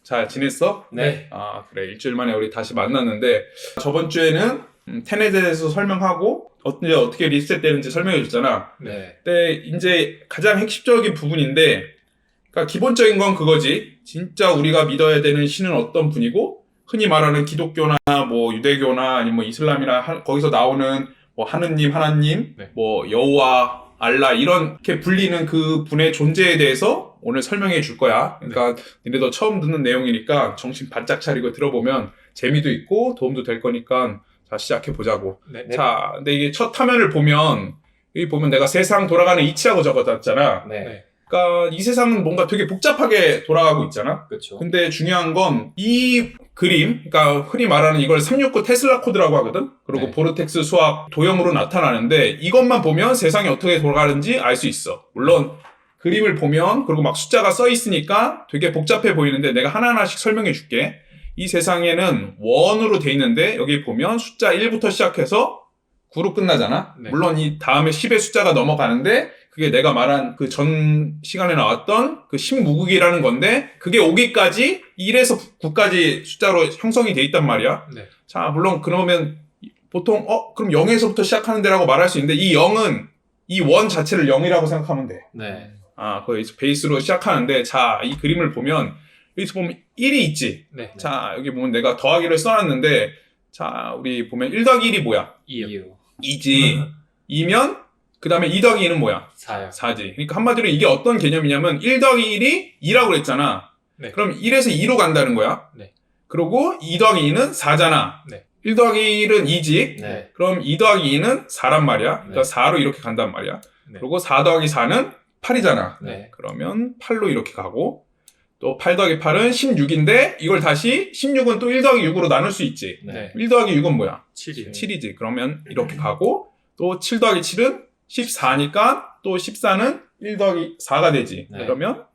잘 지냈어? 네. 아, 그래. 일주일 만에 우리 다시 만났는데, 저번 주에는 텐에 대해서 설명하고, 어떻게 리셋되는지 설명해 줬잖아. 네. 근데 이제 가장 핵심적인 부분인데, 그러니까 기본적인 건 그거지. 진짜 우리가 믿어야 되는 신은 어떤 분이고, 흔히 말하는 기독교나 뭐 유대교나 아니면 뭐 이슬람이나 거기서 나오는 뭐 하느님, 네. 뭐 여호와, 알라 이렇게 불리는 그 분의 존재에 대해서 오늘 설명해 줄 거야. 그러니까 니네도 처음 듣는 내용이니까 정신 바짝 차리고 들어보면 재미도 있고 도움도 될 거니까 자 시작해 보자고. 네. 자, 근데 이게 첫 화면을 보면 여기 보면 내가 세상 돌아가는 이치하고 적어놨잖아. 네. 그러니까 이 세상은 뭔가 되게 복잡하게 돌아가고 있잖아. 그렇죠. 근데 중요한 건 이 그림, 그러니까 흔히 말하는 이걸 369 테슬라 코드라고 하거든. 그리고 네. 보르텍스 수학 도형으로 나타나는데 이것만 보면 세상이 어떻게 돌아가는지 알 수 있어. 물론 그림을 보면 그리고 막 숫자가 써 있으니까 되게 복잡해 보이는데 내가 하나하나씩 설명해 줄게. 이 세상에는 원으로 돼 있는데 여기 보면 숫자 1부터 시작해서 9로 끝나잖아. 네. 물론 이 다음에 10의 숫자가 넘어가는데 그게 내가 말한 그 전 시간에 나왔던 그 10무극이라는 건데 그게 5기까지 1에서 9까지 숫자로 형성이 돼 있단 말이야. 네. 자, 물론 그러면 보통 그럼 0에서부터 시작하는 데라고 말할 수 있는데 이 0은 이 원 자체를 0이라고 생각하면 돼. 네. 거기서 베이스로 시작하는데 자, 이 그림을 보면 여기서 보면 1이 있지. 네. 자, 여기 보면 내가 더하기를 써놨는데 자, 우리 보면 1 더하기 1이 뭐야? 2요. 2지. 2면 그 다음에 2 더하기 2는 뭐야? 4요. 4지. 그러니까 한마디로 이게 어떤 개념이냐면 1 더하기 1이 2라고 그랬잖아. 네. 그럼 1에서 2로 간다는 거야. 네. 그리고 2 더하기 2는 4잖아. 네. 1 더하기 1은 2지. 네. 그럼 2 더하기 2는 4란 말이야. 그러니까 네. 4로 이렇게 간단 말이야. 네. 그리고 4 더하기 4는 8이잖아. 네. 그러면 8로 이렇게 가고 또 8 더하기 8은 16인데 이걸 다시 16은 또 1 더하기 6으로 나눌 수 있지. 네. 1 더하기 6은 뭐야? 7이요. 7이지. 그러면 이렇게 가고 또 7 더하기 7은 14니까 또 14는 1 더하기 4가 되지. 네. 그러면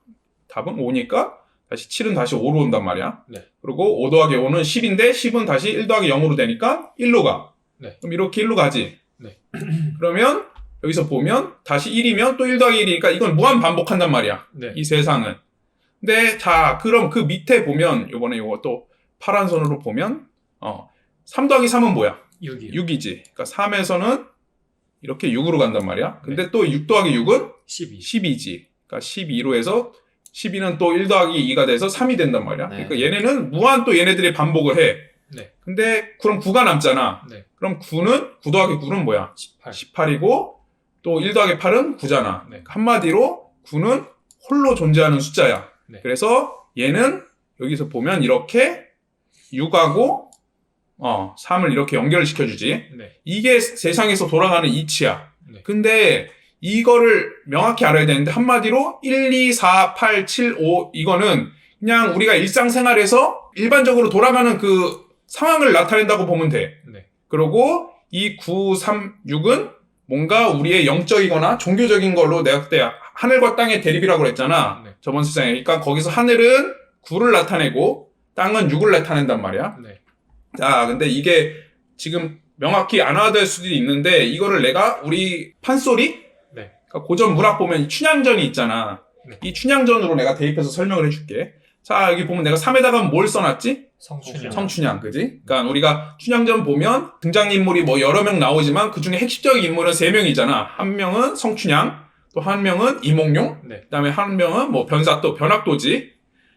답은 5니까 다시 7은 다시 5로 온단 말이야. 네. 그리고 5 더하기 5는 10인데 10은 다시 1 더하기 0으로 되니까 1로 가. 네. 그럼 이렇게 1로 가지. 네. 그러면 여기서 보면 다시 1이면 또 1 더하기 1이니까 이건 무한 반복한단 말이야. 네. 이 세상은. 근데 자, 그럼 그 밑에 보면 요번에 요거 또 파란 선으로 보면 3 더하기 3은 뭐야? 6이요. 6이지. 그러니까 3에서는 이렇게 6으로 간단 말이야. 근데 또 6 더하기 6은 12. 12지. 그러니까 12로 해서 12는 또 1 더하기 2가 돼서 3이 된단 말이야. 네. 그러니까 얘네는 무한 또 얘네들이 반복을 해. 네. 근데 그럼 9가 남잖아. 네. 그럼 9 더하기 9는 뭐야? 18. 18이고 또 1 더하기 8은 9잖아. 네. 한마디로 9는 홀로 존재하는 숫자야. 네. 그래서 얘는 여기서 보면 이렇게 6하고 3을 이렇게 연결을 시켜주지. 네. 이게 세상에서 돌아가는 이치야. 네. 근데 이거를 명확히 알아야 되는데 한마디로 1, 2, 4, 8, 7, 5 이거는 그냥 우리가 일상생활에서 일반적으로 돌아가는 그 상황을 나타낸다고 보면 돼. 네. 그리고 이 9, 3, 6은 뭔가 우리의 영적이거나 종교적인 걸로 내가 그때 하늘과 땅의 대립이라고 그랬잖아. 네. 저번 시장에. 그러니까 거기서 하늘은 9를 나타내고 땅은 6을 나타낸단 말이야. 네. 자, 근데 이게 지금 명확히 안 와닿을 수도 있는데 이거를 내가 우리 판소리? 네. 그러니까 고전 문학 보면 춘향전이 있잖아. 네. 이 춘향전으로 내가 대입해서 설명을 해줄게. 자, 여기 보면 내가 3에다가 뭘 써놨지? 성춘향. 성춘향, 그지? 그러니까 우리가 춘향전 보면 등장인물이 뭐 여러 명 나오지만 그 중에 핵심적인 인물은 3명이잖아. 한 명은 성춘향, 또 한 명은 이몽룡, 네. 그 다음에 한 명은 뭐 변사또, 변학도지.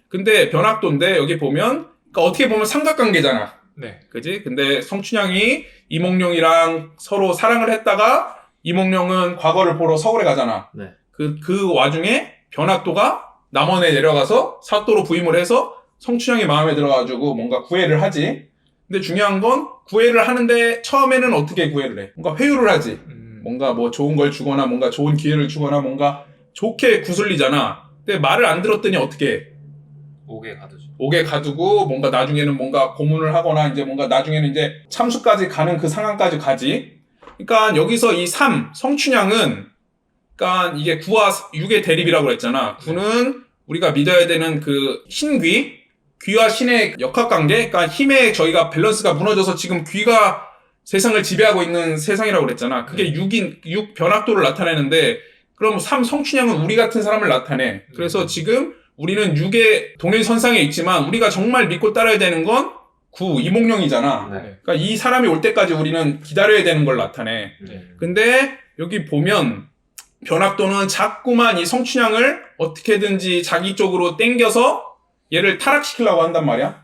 근데 변학도인데 여기 보면, 그러니까 어떻게 보면 삼각관계잖아. 네. 그지? 근데 성춘향이 이몽룡이랑 서로 사랑을 했다가 이몽룡은 과거를 보러 서울에 가잖아. 네. 그 와중에 변학도가 남원에 내려가서 사또로 부임을 해서 성춘향이 마음에 들어가지고 뭔가 구애를 하지. 근데 중요한 건 구애를 하는데 처음에는 어떻게 구애를 해? 뭔가 회유를 하지. 뭔가 뭐 좋은 걸 주거나 뭔가 좋은 기회를 주거나 뭔가 좋게 구슬리잖아. 근데 말을 안 들었더니 어떻게 해? 옥에 가두죠. 옥에 가두고 뭔가 나중에는 뭔가 고문을 하거나 이제 뭔가 나중에는 이제 참수까지 가는 그 상황까지 가지. 그러니까 여기서 이 3, 성춘향은 그러니까 이게 9와 6의 대립이라고 그랬잖아. 9는 우리가 믿어야 되는 그 신귀, 귀와 신의 역학관계, 그러니까 힘의 저희가 밸런스가 무너져서 지금 귀가 세상을 지배하고 있는 세상이라고 그랬잖아. 그게 6 변학도를 나타내는데 그럼 3 성춘향은 우리 같은 사람을 나타내. 그래서 지금 우리는 6의 동일선상에 있지만 우리가 정말 믿고 따라야 되는 건 9, 이몽룡이잖아. 네. 그러니까 이 사람이 올 때까지 우리는 기다려야 되는 걸 나타내. 근데 여기 보면 변학도는 자꾸만 이 성춘향을 어떻게든지 자기 쪽으로 땡겨서 얘를 타락시키려고 한단 말이야.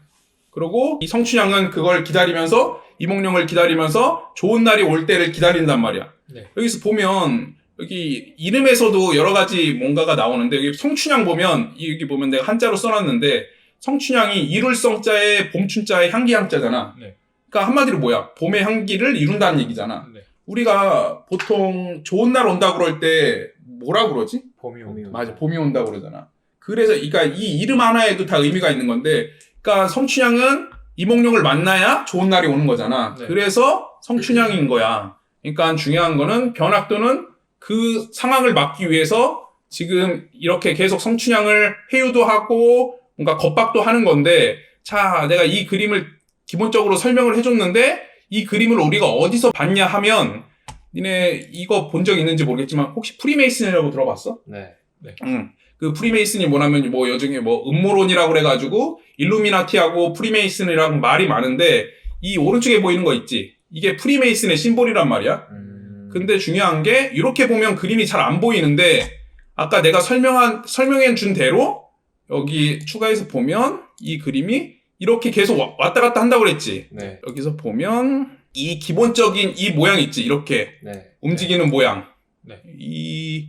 그리고 이 성춘향은 그걸 기다리면서 이몽룡을 기다리면서 좋은 날이 올 때를 기다린단 말이야. 네. 여기서 보면 여기 이름에서도 여러 가지 뭔가가 나오는데 여기 성춘향 보면 여기 보면 내가 한자로 써놨는데 성춘향이 이룰 성자에 봄춘자에 향기향자잖아. 네. 그러니까 한마디로 뭐야? 봄의 향기를 이룬다는 얘기잖아. 네. 우리가 보통 좋은 날 온다 그럴 때 뭐라 그러지? 봄이 온다. 맞아, 봄이 온다 그러잖아. 그래서 그러니까 이 이름 하나에도 다 의미가 있는 건데, 그러니까 성춘향은 이몽룡을 만나야 좋은 날이 오는 거잖아. 네. 그래서 성춘향인 거야. 그러니까 중요한 거는 변학도는 그 상황을 막기 위해서 지금 이렇게 계속 성춘향을 회유도 하고 뭔가 겁박도 하는 건데, 자, 내가 이 그림을 기본적으로 설명을 해줬는데 이 그림을 우리가 어디서 봤냐 하면 니네 이거 본 적 있는지 모르겠지만 혹시 프리메이슨이라고 들어봤어? 네. 네. 응. 그 프리메이슨이 뭐냐면 뭐 여중에 뭐 음모론이라고 그래가지고 일루미나티하고 프리메이슨이랑 말이 많은데 이 오른쪽에 보이는 거 있지? 이게 프리메이슨의 심볼이란 말이야. 근데 중요한 게 이렇게 보면 그림이 잘 안 보이는데 아까 내가 설명해 준 대로 여기 추가해서 보면 이 그림이 이렇게 계속 왔다 갔다 한다고 그랬지. 네. 여기서 보면 이 기본적인 이 모양 있지. 이렇게 네. 움직이는 모양. 네. 이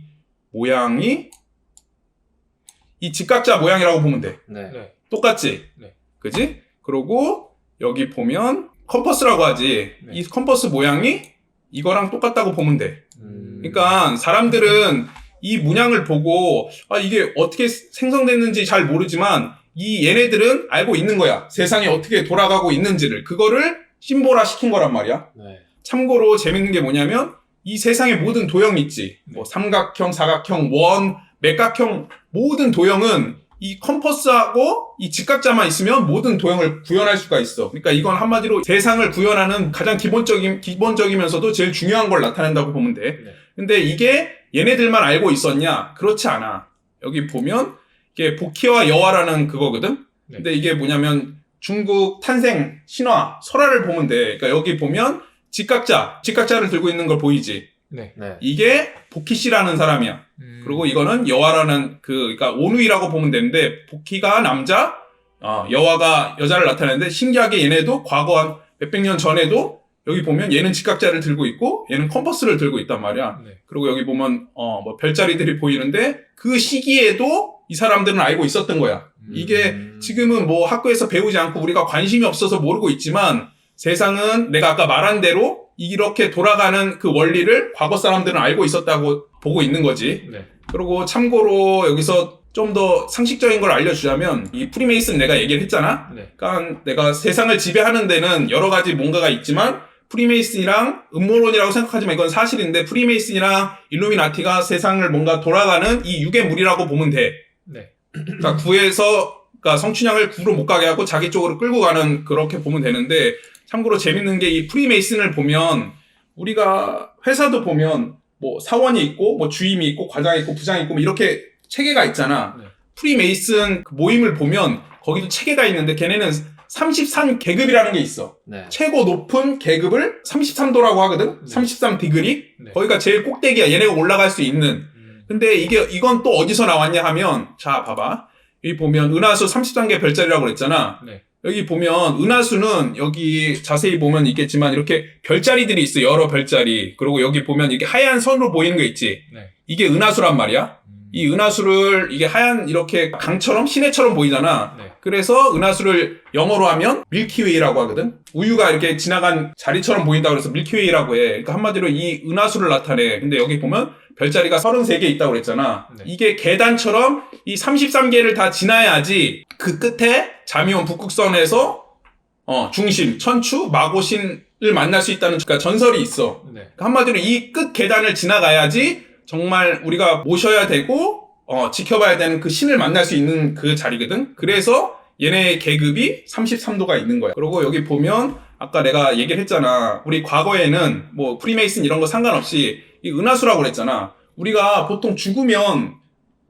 모양이 이 직각자 모양이라고 보면 돼. 네. 네. 똑같지? 네. 그지? 그리고 여기 보면 컴퍼스라고 하지. 네. 이 컴퍼스 모양이 이거랑 똑같다고 보면 돼. 그러니까 사람들은 이 문양을 보고 아 이게 어떻게 생성됐는지 잘 모르지만 이 얘네들은 알고 있는 거야. 세상이 어떻게 돌아가고 있는지를. 그거를 심볼화 시킨 거란 말이야. 네. 참고로 재밌는 게 뭐냐면 이 세상의 모든 도형이 있지. 뭐 삼각형, 사각형, 원, 맥각형 모든 도형은 이 컴퍼스하고 이 직각자만 있으면 모든 도형을 구현할 수가 있어. 그러니까 이건 한마디로 세상을 구현하는 가장 기본적이면서도 제일 중요한 걸 나타낸다고 보면 돼. 네. 근데 이게 얘네들만 알고 있었냐? 그렇지 않아. 여기 보면 이게 복희와 여화라는 그거거든. 네. 근데 이게 뭐냐면 중국 탄생 신화 설화를 보면 돼. 그러니까 여기 보면 직각자를 들고 있는 걸 보이지. 네. 네. 이게 복희씨라는 사람이야. 그리고 이거는 여화라는 그러니까 온위라고 보면 되는데 복희가 남자, 여화가 여자를 나타내는데 신기하게 얘네도 과거 한 몇백 년 전에도 여기 보면 얘는 직각자를 들고 있고 얘는 컴퍼스를 들고 있단 말이야. 네. 그리고 여기 보면 뭐 별자리들이 보이는데 그 시기에도 이 사람들은 알고 있었던 거야. 이게 지금은 뭐 학교에서 배우지 않고 우리가 관심이 없어서 모르고 있지만 세상은 내가 아까 말한 대로 이렇게 돌아가는 그 원리를 과거 사람들은 알고 있었다고 보고 있는 거지. 네. 그리고 참고로 여기서 좀 더 상식적인 걸 알려주자면 이 프리메이슨 내가 얘기를 했잖아. 네. 그러니까 내가 세상을 지배하는 데는 여러 가지 뭔가가 있지만 프리메이슨이랑 음모론이라고 생각하지만 이건 사실인데 프리메이슨이랑 일루미나티가 세상을 뭔가 돌아가는 이 육의 무리라고 보면 돼. 네. 그러니까 그러니까 성춘향을 구로 못 가게 하고 자기 쪽으로 끌고 가는 그렇게 보면 되는데 참고로 재밌는 게 이 프리메이슨을 보면 우리가 회사도 보면 뭐 사원이 있고 뭐 주임이 있고 과장이 있고 부장이 있고 뭐 이렇게 체계가 있잖아. 네. 프리메이슨 모임을 보면 거기도 체계가 있는데 걔네는 33계급이라는 게 있어. 네. 최고 높은 계급을 33도라고 하거든. 네. 33디그리. 네. 거기가 제일 꼭대기야. 얘네가 올라갈 수 있는. 근데 이건 또 어디서 나왔냐 하면 자 봐봐. 여기 보면 은하수 33개 별자리라고 그랬잖아. 네. 여기 보면 은하수는 여기 자세히 보면 있겠지만 이렇게 별자리들이 있어. 여러 별자리. 그리고 여기 보면 이게 하얀 선으로 보이는 거 있지. 네. 이게 은하수란 말이야. 이 은하수를 이게 하얀 이렇게 강처럼 시내처럼 보이잖아. 네. 그래서 은하수를 영어로 하면 밀키웨이라고 하거든. 우유가 이렇게 지나간 자리처럼 보인다고 그래서 밀키웨이라고 해. 그러니까 한마디로 이 은하수를 나타내. 근데 여기 보면 별자리가 33개 있다고 그랬잖아. 네. 이게 계단처럼 이 33개를 다 지나야지 그 끝에 자미원 북극선에서 중심, 천추, 마고신을 만날 수 있다는 그러니까 전설이 있어. 네. 그러니까 한마디로 이 끝 계단을 지나가야지 정말 우리가 모셔야 되고 지켜봐야 되는 그 신을 만날 수 있는 그 자리거든. 그래서 얘네의 계급이 33도가 있는 거야. 그리고 여기 보면 아까 내가 얘기를 했잖아. 우리 과거에는 뭐 프리메이슨 이런 거 상관없이 이 은하수라고 그랬잖아. 우리가 보통 죽으면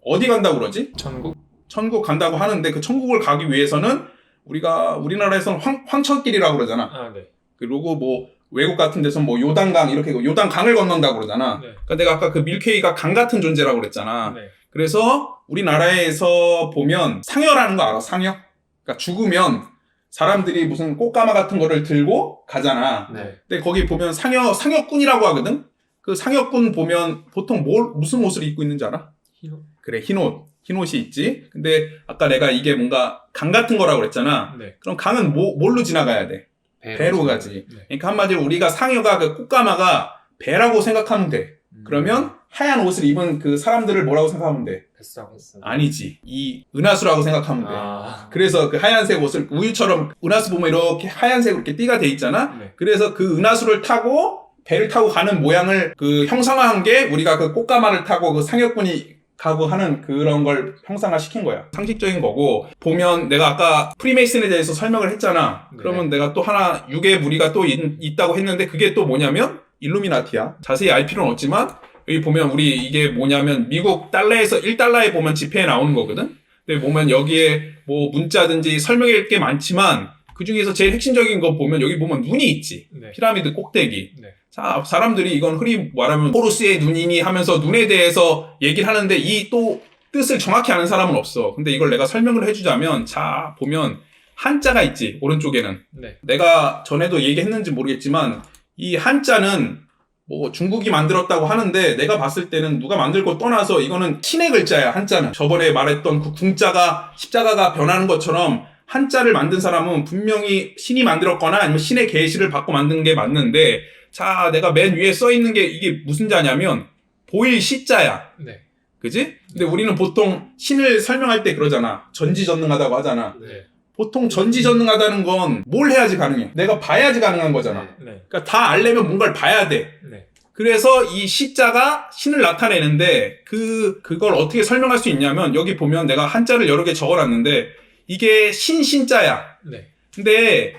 어디 간다고 그러지? 천국? 천국 간다고 하는데 그 천국을 가기 위해서는 우리나라에서는 황천길이라고 그러잖아. 아, 네. 그리고 뭐 외국 같은 데서 뭐 요단강 이렇게 요단강을 건넌다고 그러잖아. 네. 그러니까 내가 아까 그 밀케이가 강 같은 존재라고 그랬잖아. 네. 그래서 우리나라에서 보면 상여라는 거 알아? 상여? 그러니까 죽으면 사람들이 무슨 꽃가마 같은 거를 들고 가잖아. 네. 근데 거기 보면 상여꾼이라고 하거든? 그 상여꾼 보면 보통 무슨 옷을 입고 있는지 알아? 흰옷. 그래, 흰옷. 흰옷이 있지. 근데 아까 내가 이게 뭔가 강 같은 거라고 그랬잖아. 네. 그럼 강은 뭘로 지나가야 돼? 배로 가지. 네. 그러니까 한마디로 우리가 상여가 그 꽃가마가 배라고 생각하면 돼. 그러면 하얀 옷을 입은 그 사람들을 뭐라고 생각하면 돼? 뱃사고. 아니지. 이 은하수라고 생각하면 돼. 아. 그래서 그 하얀색 옷을 우유처럼 은하수 보면 이렇게 하얀색으로 이렇게 띠가 돼 있잖아. 네. 그래서 그 은하수를 타고 배를 타고 가는 모양을 그 형상화한 게 우리가 그 꽃가마를 타고 그 상여꾼이 가고 하는 그런 걸 형상화 시킨 거야. 상식적인 거고 보면 내가 아까 프리메이슨에 대해서 설명을 했잖아. 네. 그러면 내가 또 하나 육의 무리가 또 있다고 했는데 그게 또 뭐냐면 일루미나티야. 자세히 알 필요는 없지만 여기 보면 우리 이게 뭐냐면 미국 달러에서 1달러에 보면 지폐에 나오는 거거든. 근데 보면 여기에 뭐 문자든지 설명할 게 많지만 그 중에서 제일 핵심적인 거 보면 여기 보면 눈이 있지. 네. 피라미드 꼭대기. 네. 자, 사람들이 이건 흔히 말하면 호루스의 눈이니 하면서 눈에 대해서 얘기를 하는데 이 또 뜻을 정확히 아는 사람은 없어. 근데 이걸 내가 설명을 해주자면 자, 보면 한자가 있지. 오른쪽에는. 네. 내가 전에도 얘기했는지 모르겠지만 이 한자는 뭐 중국이 만들었다고 하는데 내가 봤을 때는 누가 만들고 떠나서 이거는 신의 글자야. 한자는. 저번에 말했던 그 궁자가 십자가가 변하는 것처럼 한자를 만든 사람은 분명히 신이 만들었거나 아니면 신의 계시를 받고 만든 게 맞는데 자, 내가 맨 위에 써 있는 게 이게 무슨 자냐면 보일 시자야. 네. 그지? 근데 우리는 보통 신을 설명할 때 그러잖아. 전지전능하다고 하잖아. 네. 보통 전지전능하다는 건 뭘 해야지 가능해? 내가 봐야지 가능한 거잖아. 네. 그러니까 다 알려면 뭔가를 봐야 돼. 네. 그래서 이 시자가 신을 나타내는데 그걸 어떻게 설명할 수 있냐면 여기 보면 내가 한자를 여러 개 적어놨는데 이게 신자야. 네. 근데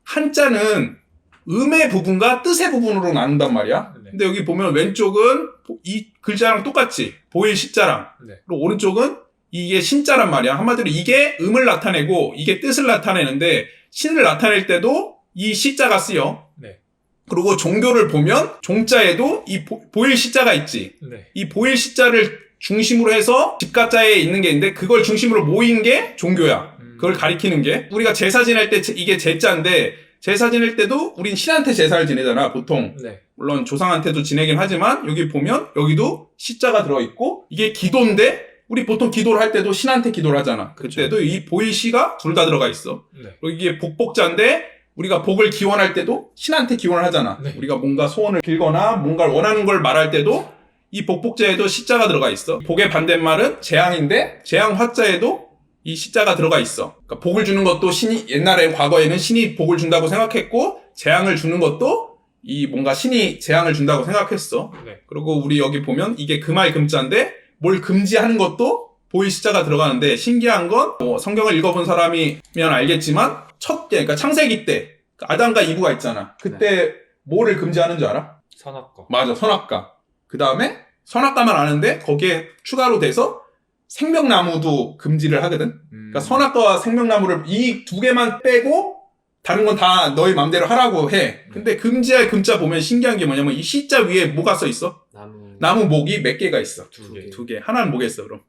한자는 음의 부분과 뜻의 부분으로 나눈단 말이야. 네. 근데 여기 보면 왼쪽은 이 글자랑 똑같지. 보일 시자랑. 네. 그리고 오른쪽은 이게 신자란 말이야. 한마디로 이게 음을 나타내고 이게 뜻을 나타내는데 신을 나타낼 때도 이 시자가 쓰여. 네. 그리고 종교를 보면 종자에도 이 보일 시자가 있지. 네. 이 보일 시자를 중심으로 해서 집가자에 있는 게 있는데 그걸 중심으로 모인 게 종교야. 그걸 가리키는 게. 우리가 제사 지낼 때 이게 제자인데 제사 지낼 때도 우린 신한테 제사를 지내잖아, 보통. 네. 물론 조상한테도 지내긴 하지만 여기 보면 여기도 시자가 들어있고 이게 기도인데 우리 보통 기도를 할 때도 신한테 기도를 하잖아. 그때도 이 보일시가 둘 다 들어가 있어. 네. 그리고 이게 복복자인데 우리가 복을 기원할 때도 신한테 기원을 하잖아. 네. 우리가 뭔가 소원을 빌거나 뭔가를 원하는 걸 말할 때도 이 복복자에도 시자가 들어가 있어. 복의 반대말은 재앙인데 재앙 화자에도 이 시자가 들어가 있어. 그러니까 복을 주는 것도 옛날에 과거에는 신이 복을 준다고 생각했고 재앙을 주는 것도 이 뭔가 신이 재앙을 준다고 생각했어. 네. 그리고 우리 여기 보면 이게 금할 금자인데 뭘 금지하는 것도 보일 시자가 들어가는데 신기한 건 뭐 성경을 읽어본 사람이면 알겠지만 그러니까 창세기 때 아담과 이브가 있잖아. 그때 뭐를 금지하는 줄 알아? 선악과. 맞아, 선악과. 그 다음에 선악과만 아는데 거기에 추가로 돼서 생명나무도 금지를 하거든. 그러니까 선악과와 생명나무를 이 두 개만 빼고 다른 건 다 너희 맘대로 하라고 해. 근데 금지할 금자 보면 신기한 게 뭐냐면 이 시자 위에 뭐가 써 있어? 나무 목이 몇 개가 있어? 두 개. 두 개. 하나는 뭐겠어 그럼?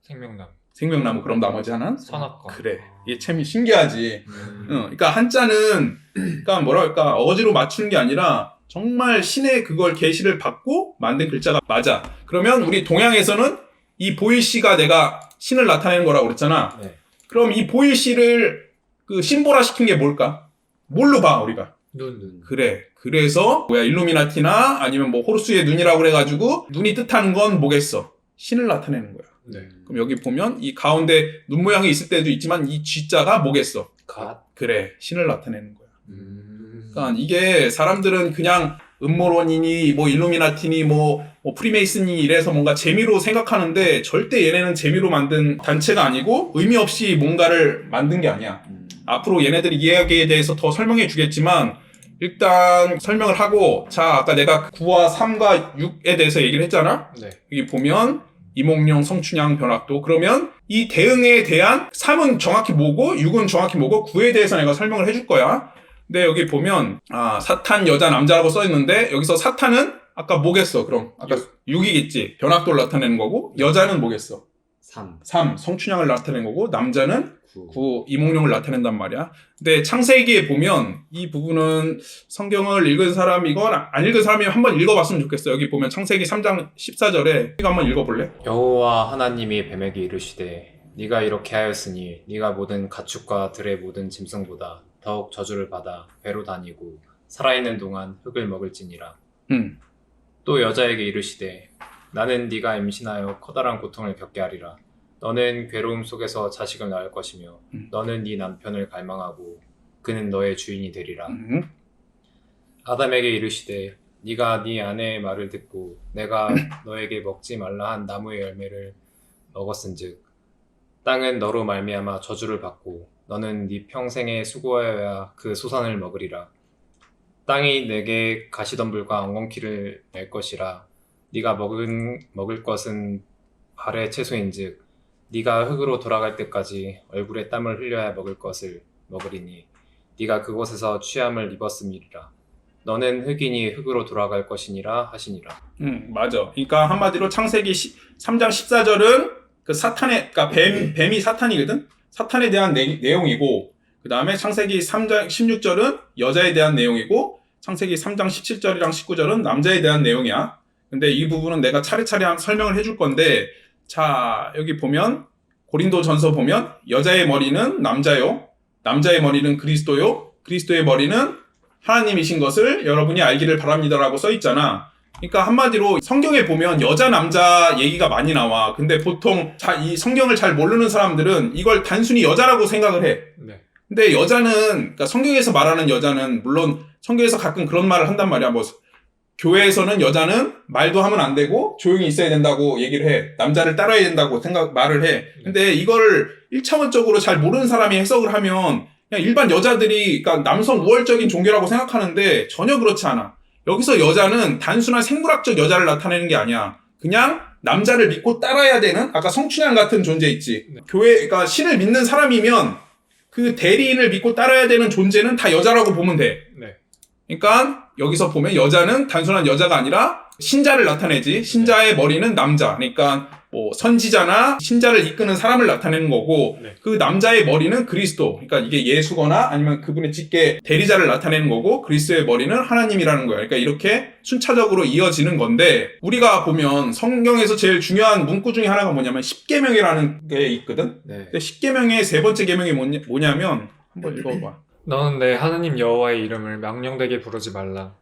생명나무. 생명나무. 그럼 나머지 하나는? 선악과. 그래. 이게 참 신기하지. 그러니까 한자는 그러니까 뭐랄까 어거지로 맞추는 게 아니라 정말 신의 그걸 계시를 받고 만든 글자가 맞아. 그러면 우리 동양에서는 이 보일시가 내가 신을 나타내는 거라고 그랬잖아. 네. 그럼 이 보일시를 그 심보라 시킨 게 뭘까? 뭘로 봐 우리가? 눈. 그래. 그래서 일루미나티나 아니면 뭐 호루스의 눈이라고 그래가지고 눈이 뜻하는 건 뭐겠어? 신을 나타내는 거야. 네. 그럼 여기 보면 이 가운데 눈 모양이 있을 때도 있지만 이 G자가 뭐겠어? 갓. 그래. 신을 나타내는 거야. 그러니까 이게 사람들은 그냥 음모론이니 뭐 일루미나티니 뭐 프리메이슨이 이래서 뭔가 재미로 생각하는데 절대 얘네는 재미로 만든 단체가 아니고 의미 없이 뭔가를 만든 게 아니야. 앞으로 얘네들이 이야기에 대해서 더 설명해 주겠지만 일단 설명을 하고 자 아까 내가 9와 3과 6에 대해서 얘기를 했잖아. 네. 여기 보면 이몽룡, 성춘향, 변학도. 그러면 이 대응에 대한 3은 정확히 뭐고 6은 정확히 뭐고 9에 대해서 내가 설명을 해줄 거야. 근데 여기 보면 사탄, 여자, 남자라고 써있는데 여기서 사탄은 아까 뭐겠어? 그럼 아까 6이겠지. 변학도를 나타내는 거고 여자는 뭐겠어? 3. 성춘향을 나타내는 거고 남자는 9. 이몽룡을 나타낸단 말이야. 근데 창세기에 보면 이 부분은 성경을 읽은 사람이건 안 읽은 사람이 한번 읽어봤으면 좋겠어. 여기 보면 창세기 3장 14절에 이거 한번 읽어볼래? 여호와 하나님이 뱀에게 이르시되 네가 이렇게 하였으니 네가 모든 가축과 들의 모든 짐승보다 더욱 저주를 받아 배로 다니고 살아있는 동안 흙을 먹을지니라. 또 여자에게 이르시되 나는 네가 임신하여 커다란 고통을 겪게 하리라. 너는 괴로움 속에서 자식을 낳을 것이며 너는 네 남편을 갈망하고 그는 너의 주인이 되리라. 아담에게 이르시되 네가 네 아내의 말을 듣고 내가 너에게 먹지 말라 한 나무의 열매를 먹었은즉 땅은 너로 말미암아 저주를 받고 너는 네 평생에 수고하여야 그 소산을 먹으리라. 땅이 내게 가시덤불과 엉겅퀴를 낼 것이라. 네가 먹을 것은 발의 채소인즉 네가 흙으로 돌아갈 때까지 얼굴에 땀을 흘려야 먹을 것을 먹으리니 네가 그곳에서 취함을 입었음이리라. 너는 흙이니 흙으로 돌아갈 것이니라 하시니라. 맞아. 그러니까 한마디로 창세기 3장 14절은 그 사탄의, 그러니까 뱀이 사탄이거든? 사탄에 대한 내용이고, 그 다음에 창세기 3장 16절은 여자에 대한 내용이고, 창세기 3장 17절이랑 19절은 남자에 대한 내용이야. 근데 이 부분은 내가 차례차례 설명을 해줄 건데, 자, 여기 보면, 고린도전서 보면, 여자의 머리는 남자요, 남자의 머리는 그리스도요, 그리스도의 머리는 하나님이신 것을 여러분이 알기를 바랍니다라고 써있잖아. 그러니까 한마디로 성경에 보면 여자, 남자 얘기가 많이 나와. 근데 보통 이 성경을 잘 모르는 사람들은 이걸 단순히 여자라고 생각을 해. 네. 근데 여자는, 그러니까 성경에서 말하는 여자는, 물론 성경에서 가끔 그런 말을 한단 말이야. 뭐, 교회에서는 여자는 말도 하면 안 되고 조용히 있어야 된다고 얘기를 해. 남자를 따라야 된다고 말을 해. 근데 이거를 1차원적으로 잘 모르는 사람이 해석을 하면 그냥 일반 여자들이, 그러니까 남성 우월적인 종교라고 생각하는데 전혀 그렇지 않아. 여기서 여자는 단순한 생물학적 여자를 나타내는 게 아니야. 그냥 남자를 믿고 따라야 되는, 아까 성춘향 같은 존재 있지. 교회, 그러니까 신을 믿는 사람이면 그 대리인을 믿고 따라야 되는 존재는 다 여자라고 보면 돼. 네. 그러니까 여기서 보면 여자는 단순한 여자가 아니라 신자를 나타내지. 신자의 머리는 남자. 그러니까 뭐 선지자나 신자를 이끄는 사람을 나타내는 거고, 네. 그 남자의 머리는 그리스도. 그러니까 이게 예수거나 아니면 그분의 직계 대리자를 나타내는 거고, 그리스도의 머리는 하나님이라는 거야. 그러니까 이렇게 순차적으로 이어지는 건데, 우리가 보면 성경에서 제일 중요한 문구 중에 하나가 뭐냐면 십계명이라는 게 있거든. 네. 십계명의 세 번째 계명이 뭐냐면 한번 읽어봐. 너는 내 하느님 여호와의 이름을 망령되게 부르지 말라.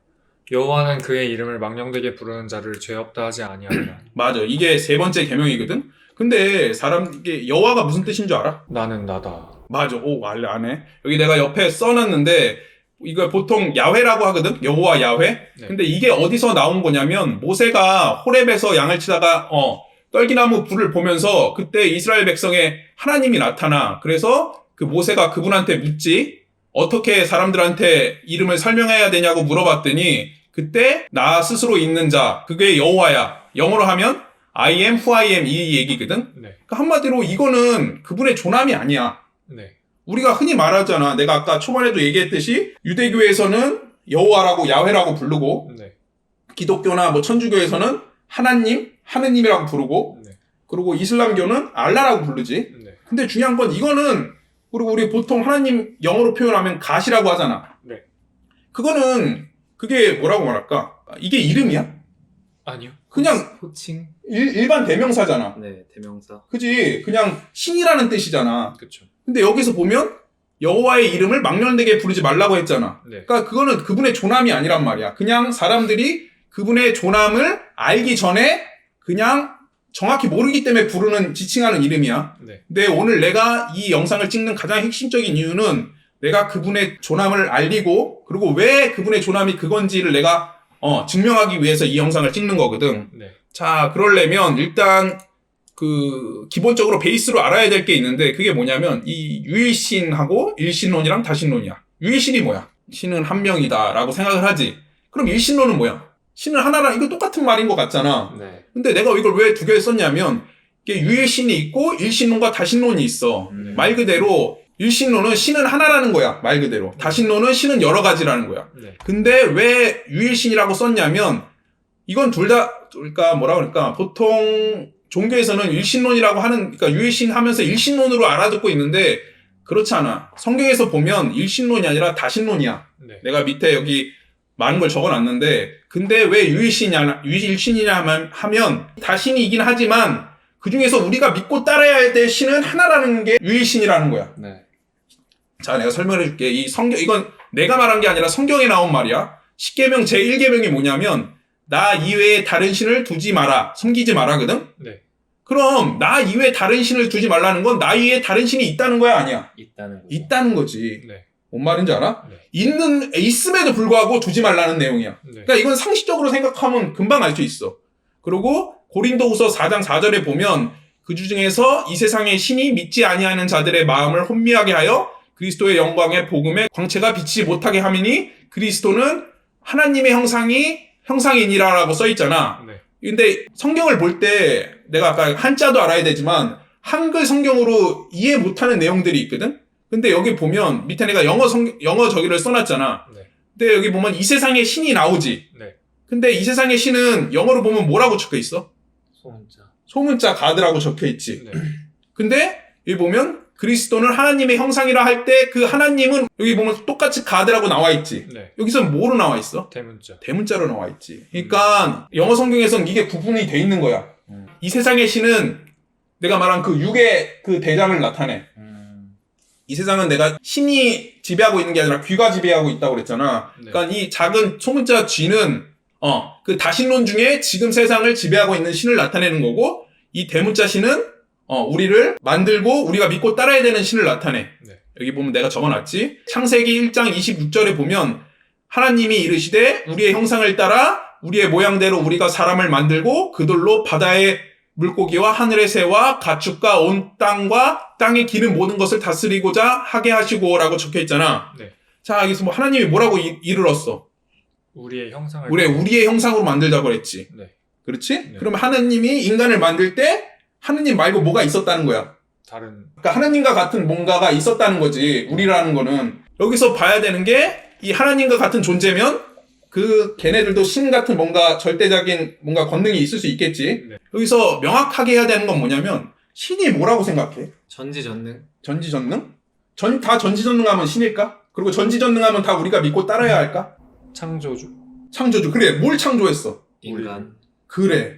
여호와는 그의 이름을 망령되게 부르는 자를 죄 없다 하지 아니하리라. 맞아. 이게 세 번째 계명이거든. 근데 이게 여호와가 무슨 뜻인 줄 알아? 나는 나다. 맞아. 오, 알래 안 해. 여기 내가 옆에 써놨는데 이거 보통 야훼라고 하거든. 여호와 야훼. 네. 근데 이게 어디서 나온 거냐면 모세가 호렙에서 양을 치다가 떨기나무 불을 보면서 그때 이스라엘 백성에 하나님이 나타나. 그래서 그 모세가 그분한테 묻지. 어떻게 사람들한테 이름을 설명해야 되냐고 물어봤더니 그때 나 스스로 있는 자, 그게 여호와야. 영어로 하면 I am who I am 이 얘기거든. 네. 그러니까 한마디로 이거는 그분의 존함이 아니야. 네. 우리가 흔히 말하잖아. 내가 아까 초반에도 얘기했듯이 유대교에서는 여호와라고 야훼라고 부르고, 네. 기독교나 뭐 천주교에서는 하느님이라고 부르고, 네. 그리고 이슬람교는 알라라고 부르지. 네. 근데 중요한 건 이거는, 그리고 우리 보통 하나님 영어로 표현하면 갓이라고 하잖아. 네. 그게 뭐라고 말할까? 이게 이름이야? 아니요. 그냥 호칭? 일반 대명사잖아. 네, 대명사. 그지? 그냥 신이라는 뜻이잖아. 그렇죠. 근데 여기서 보면 여호와의 이름을 망령되게 부르지 말라고 했잖아. 네. 그러니까 그거는 그분의 존함이 아니란 말이야. 그냥 사람들이 그분의 존함을 알기 전에 그냥 정확히 모르기 때문에 부르는, 지칭하는 이름이야. 네. 근데 오늘 내가 이 영상을 찍는 가장 핵심적인 이유는 내가 그분의 존함을 알리고, 그리고 왜 그분의 존함이 그건지를 내가 증명하기 위해서 이 영상을 찍는 거거든. 네. 자, 그러려면 일단 기본적으로 베이스로 알아야 될 게 있는데, 그게 뭐냐면 이 유일신하고 일신론이랑 다신론이야. 유일신이 뭐야? 신은 한 명이다라고 생각을 하지. 그럼 일신론은 뭐야? 신은 하나랑, 이거 똑같은 말인 것 같잖아. 네. 근데 내가 이걸 왜 두 개 썼냐면, 이게 유일신이 있고 일신론과 다신론이 있어. 말 그대로 일신론은 신은 하나라는 거야. 말 그대로. 다신론은 신은 여러 가지라는 거야. 네. 근데 왜 유일신이라고 썼냐면 이건 둘 다 그러니까 뭐라 그럴까 보통 종교에서는 일신론이라고 하는 그러니까 유일신 하면서 일신론으로 알아듣고 있는데 그렇지 않아. 성경에서 보면 일신론이 아니라 다신론이야. 네. 내가 밑에 여기 많은 걸 적어놨는데 근데 왜 유일신이냐 하면 다신이긴 하지만 그 중에서 우리가 믿고 따라야 될 신은 하나라는 게 유일신이라는 거야. 네. 자, 내가 설명해 줄게. 이 성경, 이건 내가 말한 게 아니라 성경에 나온 말이야. 십계명 제1계명이 뭐냐면, 나 이외에 다른 신을 두지 마라. 섬기지 마라거든? 네. 그럼, 나 이외에 다른 신을 두지 말라는 건, 나 이외에 다른 신이 있다는 거야? 아니야? 있다는 거죠. 있다는 거지. 네. 뭔 말인지 알아? 네. 있음에도 불구하고 두지 말라는 내용이야. 네. 그러니까 이건 상식적으로 생각하면 금방 알 수 있어. 그리고, 고린도후서 4장 4절에 보면, 그 중에서 이 세상의 신이 믿지 아니하는 자들의 마음을 혼미하게 하여 그리스도의 영광의 복음에 광채가 비치지 못하게 함이니 그리스도는 하나님의 형상이니라라고 써있잖아. 네. 근데 성경을 볼 때 내가 아까 한자도 알아야 되지만 한글 성경으로 이해 못하는 내용들이 있거든? 근데 여기 보면 밑에 내가 영어 저기를 써놨잖아. 네. 근데 여기 보면 이 세상의 신이 나오지. 네. 근데 이 세상의 신은 영어로 보면 뭐라고 적혀있어? 소문자. 소문자 가드라고 적혀있지. 네. 근데 여기 보면 그리스도는 하나님의 형상이라 할 때 그 하나님은 여기 보면 똑같이 가드라고 나와 있지. 네. 여기서 뭐로 나와 있어? 대문자. 대문자로 나와 있지. 그러니까 영어 성경에서는 이게 구분이 돼 있는 거야. 이 세상의 신은 내가 말한 그 육의 그 대장을 나타내. 이 세상은 내가 신이 지배하고 있는 게 아니라 귀가 지배하고 있다고 그랬잖아. 네. 그러니까 이 작은 소문자 쥐는 그 다신론 중에 지금 세상을 지배하고 있는 신을 나타내는 거고 이 대문자 신은 우리를 만들고 우리가 믿고 따라야 되는 신을 나타내. 네. 여기 보면 내가 적어놨지. 창세기 1장 26절에 보면 하나님이 이르시되 우리의 형상을 따라 우리의 모양대로 우리가 사람을 만들고 그들로 바다의 물고기와 하늘의 새와 가축과 온 땅과 땅에 기는 모든 것을 다스리고자 하게 하시고라고 적혀있잖아. 네. 자, 여기서 뭐 하나님이 뭐라고 이르렀어? 우리의 형상을. 우리의 형상으로 만들자고 그랬지. 네. 그렇지? 네. 그러면 하나님이 인간을 만들 때 하느님 말고 뭐가 있었다는 거야. 다른. 그러니까 하나님과 같은 뭔가가 있었다는 거지. 우리라는 거는. 여기서 봐야 되는 게 이 하나님과 같은 존재면 그 걔네들도 신 같은 뭔가 절대적인 뭔가 권능이 있을 수 있겠지. 네. 여기서 명확하게 해야 되는 건 뭐냐면 신이 뭐라고 생각해? 전지전능. 전지전능? 다 전지전능하면 신일까? 그리고 전지전능하면 다 우리가 믿고 따라야 할까? 창조주. 창조주. 그래. 뭘 창조했어? 인간. 그래.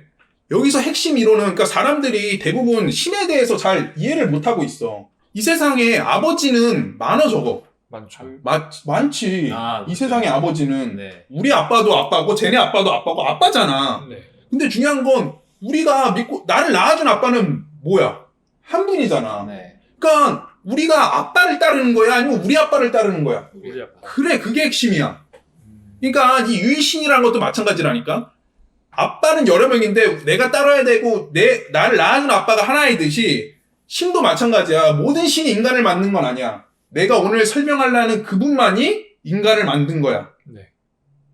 여기서 핵심 이론은 그러니까 사람들이 대부분 신에 대해서 잘 이해를 못하고 있어. 이 세상에 아버지는 많아 적어. 많죠. 많지. 아, 이 그렇죠. 세상의 아버지는 네. 우리 아빠도 아빠고 쟤네 아빠도 아빠고 아빠잖아. 네. 근데 중요한 건 우리가 믿고 나를 낳아준 아빠는 뭐야? 한 분이잖아. 네. 그러니까 우리가 아빠를 따르는 거야? 아니면 우리 아빠를 따르는 거야? 우리 아빠. 그래, 그게 핵심이야. 그러니까 이 유일신이라는 것도 마찬가지라니까. 아빠는 여러 명인데 내가 따라야 되고 나를 낳아준 아빠가 하나이듯이 신도 마찬가지야. 모든 신이 인간을 만든 건 아니야. 내가 오늘 설명하려는 그분만이 인간을 만든 거야. 네.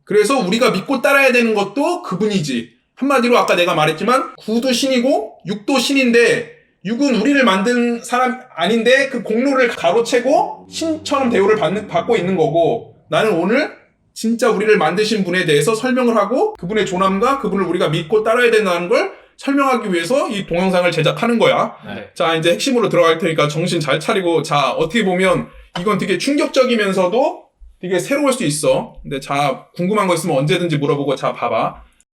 그래서 우리가 믿고 따라야 되는 것도 그분이지. 한마디로 아까 내가 말했지만 구도 신이고 육도 신인데 육은 우리를 만든 사람 아닌데 그 공로를 가로채고 신처럼 대우를 받고 있는 거고 나는 오늘 진짜 우리를 만드신 분에 대해서 설명을 하고 그분의 존함과 그분을 우리가 믿고 따라야 된다는 걸 설명하기 위해서 이 동영상을 제작하는 거야. 네. 자, 이제 핵심으로 들어갈 테니까 정신 잘 차리고 자, 어떻게 보면 이건 되게 충격적이면서도 되게 새로울 수 있어. 근데 자, 궁금한 거 있으면 언제든지 물어보고 자, 봐봐.